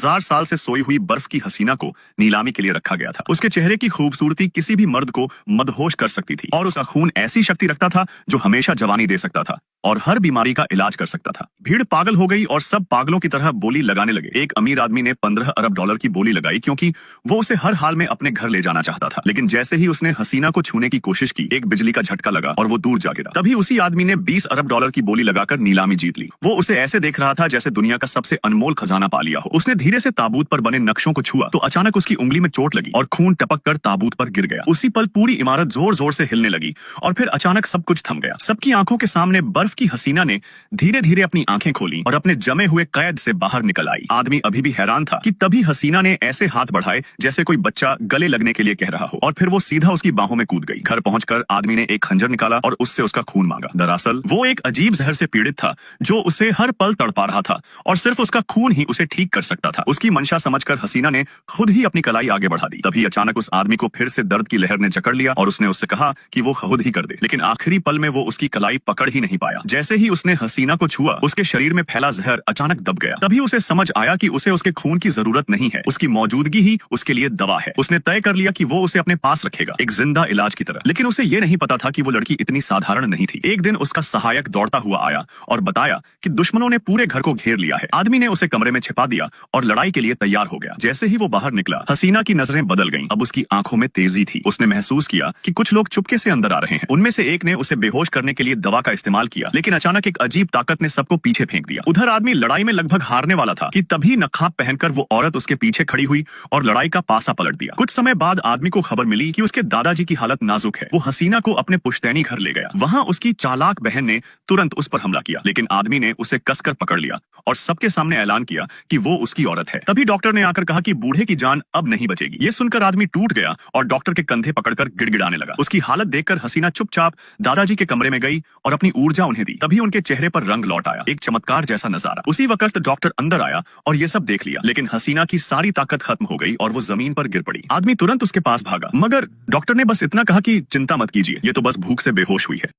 हजार साल से सोई हुई बर्फ की हसीना को नीलामी के लिए रखा गया था। उसके चेहरे की खूबसूरती किसी भी मर्द को मदहोश कर सकती थी और उसका खून ऐसी शक्ति रखता था जो हमेशा जवानी दे सकता था और हर बीमारी का इलाज कर सकता था। भीड़ पागल हो गई और सब पागलों की तरह बोली लगाने लगे। एक अमीर आदमी ने 15 अरब डॉलर की बोली लगाई क्योंकि वो उसे हर हाल में अपने घर ले जाना चाहता था। लेकिन जैसे ही उसने हसीना को छूने की कोशिश की, एक बिजली का झटका लगा और वो दूर जा गिरा। तभी उसी आदमी ने 20 अरब डॉलर की बोली लगाकर नीलामी जीत ली। वो उसे ऐसे देख रहा था जैसे दुनिया का सबसे अनमोल खजाना पा लिया हो। उसने धीरे से ताबूत पर बने नक्शों को छुआ तो अचानक उसकी उंगली में चोट लगी और खून टपक कर ताबूत पर गिर गया। उसी पल पूरी इमारत जोर जोर से हिलने लगी और फिर अचानक सब कुछ थम गया। सबकी आंखों के सामने बर्फ की हसीना ने धीरे धीरे अपनी आंखें खोली और अपने जमे हुए कैद से बाहर निकल आई। आदमी अभी भी हैरान था कि तभी हसीना ने ऐसे हाथ बढ़ाए जैसे कोई बच्चा गले लगने के लिए कह रहा हो और फिर वो सीधा उसकी बाहों में कूद गई। घर पहुंचकर आदमी ने एक खंजर निकाला और उससे उसका खून मांगा। दरअसल वो एक अजीब जहर से पीड़ित था जो उसे हर पल तड़पा रहा था और सिर्फ उसका खून ही उसे ठीक कर सकता था। उसकी मंशा समझकर हसीना ने खुद ही अपनी कलाई आगे बढ़ा दी। तभी अचानक उस आदमी को फिर से दर्द की लहर ने जकड़ लिया और उसने उससे कहा कि वो खुद ही कर दे। लेकिन आखिरी पल में वो उसकी कलाई पकड़ ही नहीं पाया। जैसे ही उसने हसीना को छुआ, उसके शरीर में फैला जहर अचानक दब गया। तभी उसे समझ आया कि उसे उसके खून की जरूरत नहीं है, उसकी मौजूदगी ही उसके लिए दवा है। उसने तय कर लिया कि वो उसे अपने पास रखेगा, एक जिंदा इलाज की तरह। लेकिन उसे ये नहीं पता था कि वो लड़की इतनी साधारण नहीं थी। एक दिन उसका सहायक दौड़ता हुआ आया और बताया कि दुश्मनों ने पूरे घर को घेर लिया है। आदमी ने उसे कमरे में छिपा दिया और लड़ाई के लिए तैयार हो गया। जैसे ही वो बाहर निकला, हसीना की नजरें बदल गईं। अब उसकी आंखों में तेजी थी। उसने महसूस किया कि कुछ लोग चुपके से अंदर आ रहे हैं। उनमें से एक ने उसे बेहोश करने के लिए दवा का इस्तेमाल किया, लेकिन अचानक एक अजीब ताकत ने सबको पीछे फेंक दिया। उधर आदमी लड़ाई में लगभग हारने वाला था कि तभी नकाब पहनकर वो औरत उसके पीछे खड़ी हुई और लड़ाई का पासा पलट दिया। कुछ समय बाद आदमी को खबर मिली कि उसके दादाजी की हालत नाजुक है। वो हसीना को अपने पुश्तैनी घर ले गया। वहां उसकी चालाक बहन ने तुरंत उस पर हमला किया, लेकिन आदमी ने उसे कसकर पकड़ लिया और सबके सामने ऐलान किया कि वो उसकी औरत है। तभी डॉक्टर ने आकर कहा कि बूढ़े की जान अब नहीं बचेगी। ये सुनकर आदमी टूट गया और डॉक्टर के कंधे पकड़कर गिड़गिड़ाने लगा। उसकी हालत देखकर हसीना चुपचाप दादाजी के कमरे में गई और अपनी ऊर्जा उन्हें दी। तभी उनके चेहरे पर रंग लौट आया, एक चमत्कार जैसा नजारा। उसी वक्त डॉक्टर अंदर आया और ये सब देख लिया, लेकिन हसीना की सारी ताकत खत्म हो गई और वो जमीन पर गिर पड़ी। आदमी तुरंत उसके पास भागा, मगर डॉक्टर ने बस इतना कहा कि चिंता मत कीजिए, ये तो बस भूख से बेहोश हुई है।